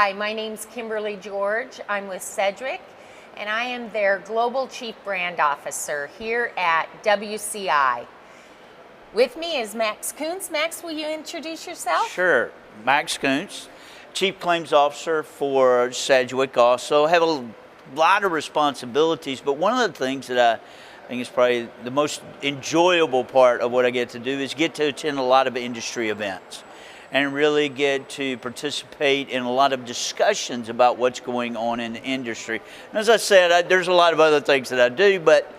Hi, my name's Kimberly George. I'm with Sedgwick, and I am their Global Chief Brand Officer here at WCI. With me is Max Koonce. Max, will you introduce yourself? Sure. Max Koonce, Chief Claims Officer for Sedgwick. Also have a lot of responsibilities, but one of the things that I think is probably the most enjoyable part of what I get to do is get to attend a lot of industry events and really get to participate in a lot of discussions about what's going on in the industry. And as I said, there's a lot of other things that I do, but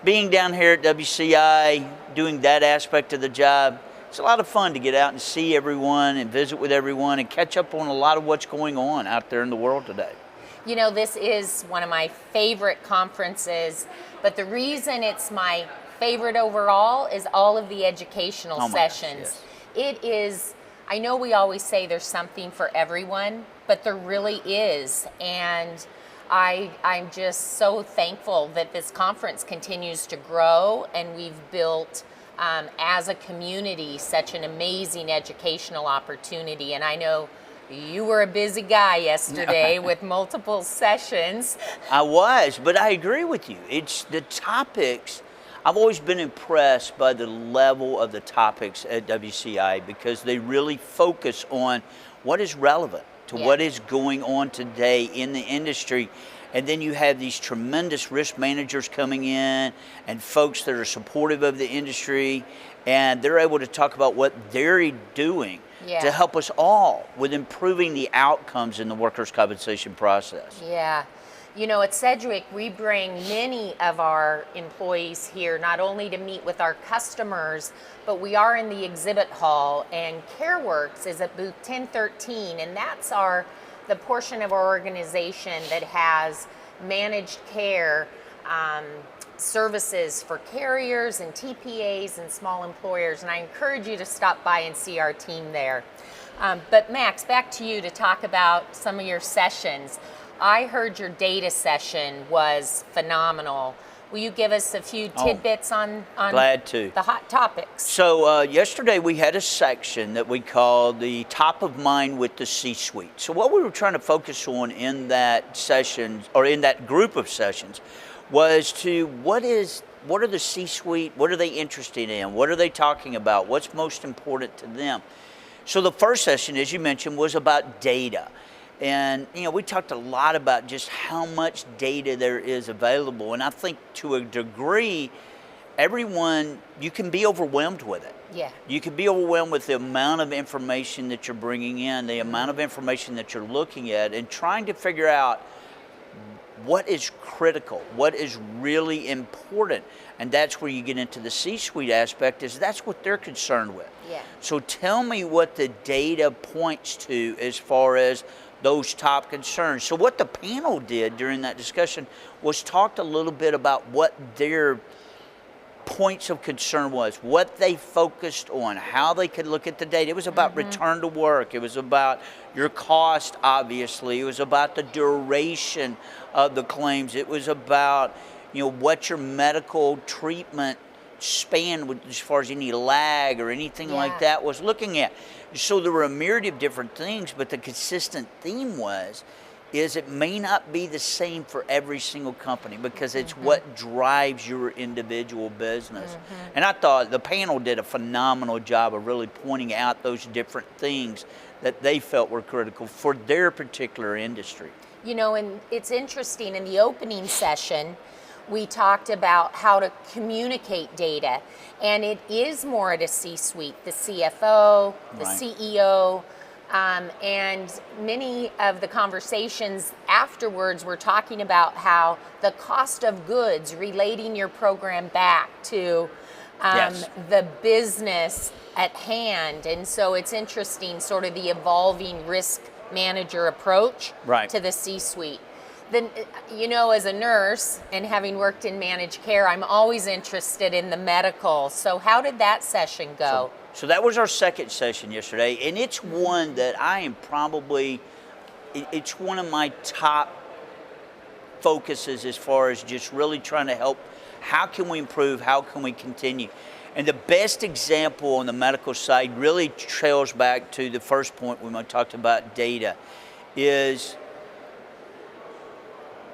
being down here at WCI, doing that aspect of the job, it's a lot of fun to get out and see everyone and visit with everyone and catch up on a lot of what's going on out there in the world today. You know, this is one of my favorite conferences, but the reason it's my favorite overall is all of the educational sessions. Yes. It is, I know we always say there's something for everyone, but there really is. And I'm just so thankful that this conference continues to grow, and we've built, as a community, such an amazing educational opportunity. And I know you were a busy guy yesterday with multiple sessions. I was, but I agree with you. It's the topics. I've always been impressed by the level of the topics at WCI because they really focus on what is relevant to what is going on today in the industry. And then you have these tremendous risk managers coming in and folks that are supportive of the industry, and they're able to talk about what they're doing to help us all with improving the outcomes in the workers' compensation process. Yeah. You know, at Sedgwick, we bring many of our employees here, not only to meet with our customers, but we are in the exhibit hall, and CareWorks is at booth 1013, and that's the portion of our organization that has managed care services for carriers and TPAs and small employers, and I encourage you to stop by and see our team there. But Max, back to you to talk about some of your sessions. I heard your data session was phenomenal. Will you give us a few tidbits on glad to. The hot topics? So yesterday we had a section that we called the top of mind with the C-suite. So what we were trying to focus on in that session, or in that group of sessions, was to what are the C-suite, what are they interested in, what are they talking about, what's most important to them. So the first session, as you mentioned, was about data. And, you know, we talked a lot about just how much data there is available. And I think to a degree, everyone, you can be overwhelmed with it. Yeah. You can be overwhelmed with the amount of information that you're bringing in, the amount of information that you're looking at, and trying to figure out what is critical, what is really important. And that's where you get into the C-suite aspect, is that's what they're concerned with. Yeah. So tell me what the data points to as far as those top concerns. So what the panel did during that discussion was talked a little bit about what their points of concern was, what they focused on, how they could look at the data. It was about return to work. It was about your cost, obviously. It was about the duration of the claims. It was about, you know, what your medical treatment span would, as far as any lag or anything like that, was looking at. So there were a myriad of different things, but the consistent theme is it may not be the same for every single company, because it's what drives your individual business. And I thought the panel did a phenomenal job of really pointing out those different things that they felt were critical for their particular industry. You know, and it's interesting, in the opening session, we talked about how to communicate data, and it is more at a C-suite, the CFO, the CEO, and many of the conversations afterwards were talking about how the cost of goods, relating your program back to the business at hand. And so it's interesting, sort of the evolving risk manager approach to the C-suite. Then, you know, as a nurse and having worked in managed care, I'm always interested in the medical. So how did that session go? So that was our second session yesterday, and it's one that I am probably, it's one of my top focuses as far as just really trying to help. How can we improve? How can we continue? And the best example on the medical side really trails back to the first point when we talked about data, is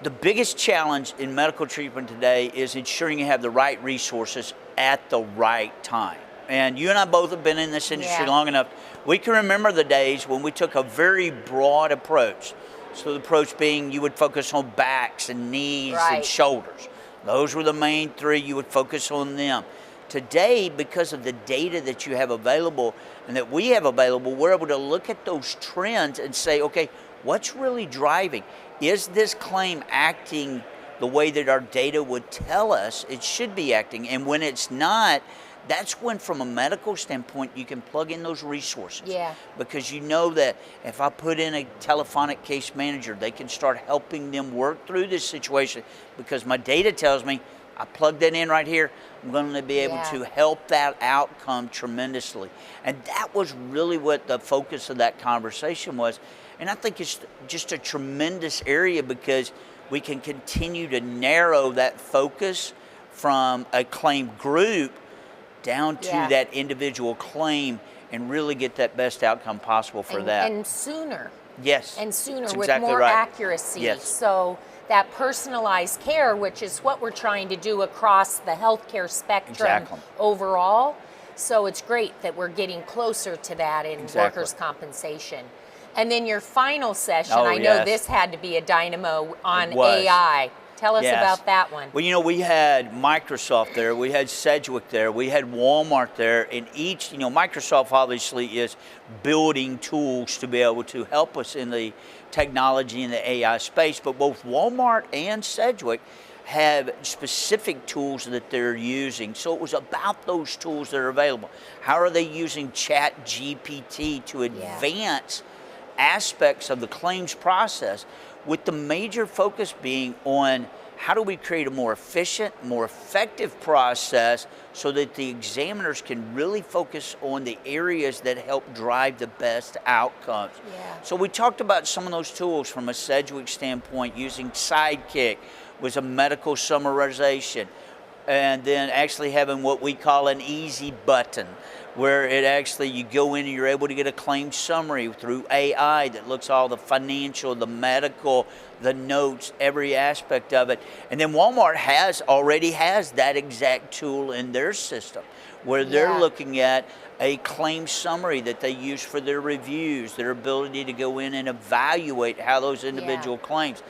the biggest challenge in medical treatment today is ensuring you have the right resources at the right time. And you and I both have been in this industry long enough. We can remember the days when we took a very broad approach. So the approach being you would focus on backs and knees and shoulders. Those were the main three. You would focus on them. Today, because of the data that you have available and that we have available, we're able to look at those trends and say, okay, what's really driving? Is this claim acting the way that our data would tell us it should be acting? And when it's not, that's when, from a medical standpoint, you can plug in those resources. Yeah. Because you know that if I put in a telephonic case manager, they can start helping them work through this situation because my data tells me I plugged that in right here. I'm going to be able to help that outcome tremendously. And that was really what the focus of that conversation was. And I think it's just a tremendous area because we can continue to narrow that focus from a claim group down to that individual claim and really get that best outcome possible for that. And sooner. Yes. And sooner That's with exactly more right. accuracy. Yes. So that personalized care, which is what we're trying to do across the healthcare spectrum overall. So it's great that we're getting closer to that in workers' compensation. And then your final session, I know this had to be a dynamo on AI. Tell us about that one. Well, you know, we had Microsoft there, we had Sedgwick there, we had Walmart there, and each, you know, Microsoft obviously is building tools to be able to help us in the technology and the AI space, but both Walmart and Sedgwick have specific tools that they're using. So it was about those tools that are available. How are they using ChatGPT to advance aspects of the claims process, with the major focus being on how do we create a more efficient, more effective process so that the examiners can really focus on the areas that help drive the best outcomes. So we talked about some of those tools from a Sedgwick standpoint, using Sidekick was a medical summarization, and then actually having what we call an easy button, where it actually, you go in and you're able to get a claim summary through AI that looks all the financial, the medical, the notes, every aspect of it. And then Walmart already has that exact tool in their system, where they're looking at a claim summary that they use for their reviews, their ability to go in and evaluate how those individual claims.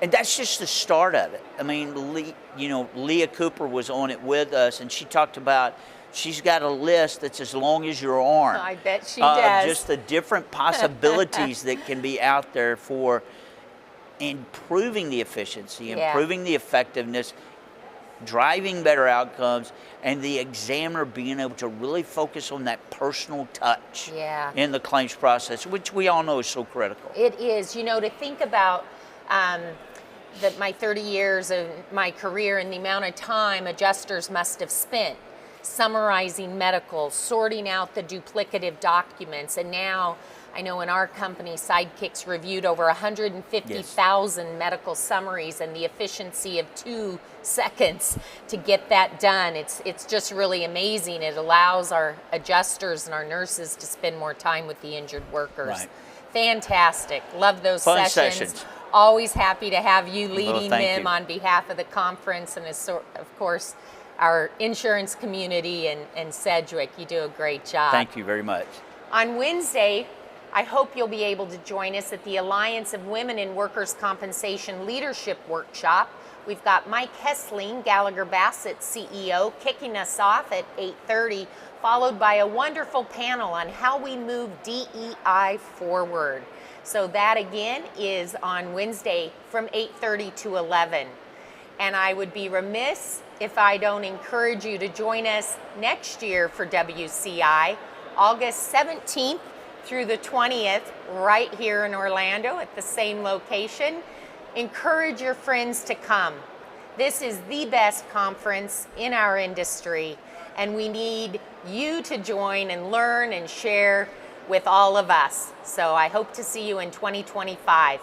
And that's just the start of it. I mean, Leah Cooper was on it with us, and she talked about she's got a list that's as long as your arm. I bet she does. Just the different possibilities that can be out there for improving the efficiency, improving the effectiveness, driving better outcomes, and the examiner being able to really focus on that personal touch in the claims process, which we all know is so critical. It is. You know, to think about my 30 years of my career and the amount of time adjusters must have spent summarizing medicals, sorting out the duplicative documents, and now I know in our company, Sidekick's reviewed over 150,000 medical summaries, and the efficiency of 2 seconds to get that done. It's just really amazing. It allows our adjusters and our nurses to spend more time with the injured workers. Fantastic. Love those sessions. Always happy to have you leading them on behalf of the conference, and of course our insurance community and Sedgwick. You do a great job. Thank you very much. On Wednesday, I hope you'll be able to join us at the Alliance of Women in Workers' Compensation Leadership Workshop. We've got Mike Hessling, Gallagher Bassett CEO, kicking us off at 8:30, followed by a wonderful panel on how we move DEI forward. So that again is on Wednesday from 8:30 to 11. And I would be remiss if I don't encourage you to join us next year for WCI, August 17th through the 20th, right here in Orlando at the same location. Encourage your friends to come. This is the best conference in our industry, and we need you to join and learn and share with all of us. So I hope to see you in 2025.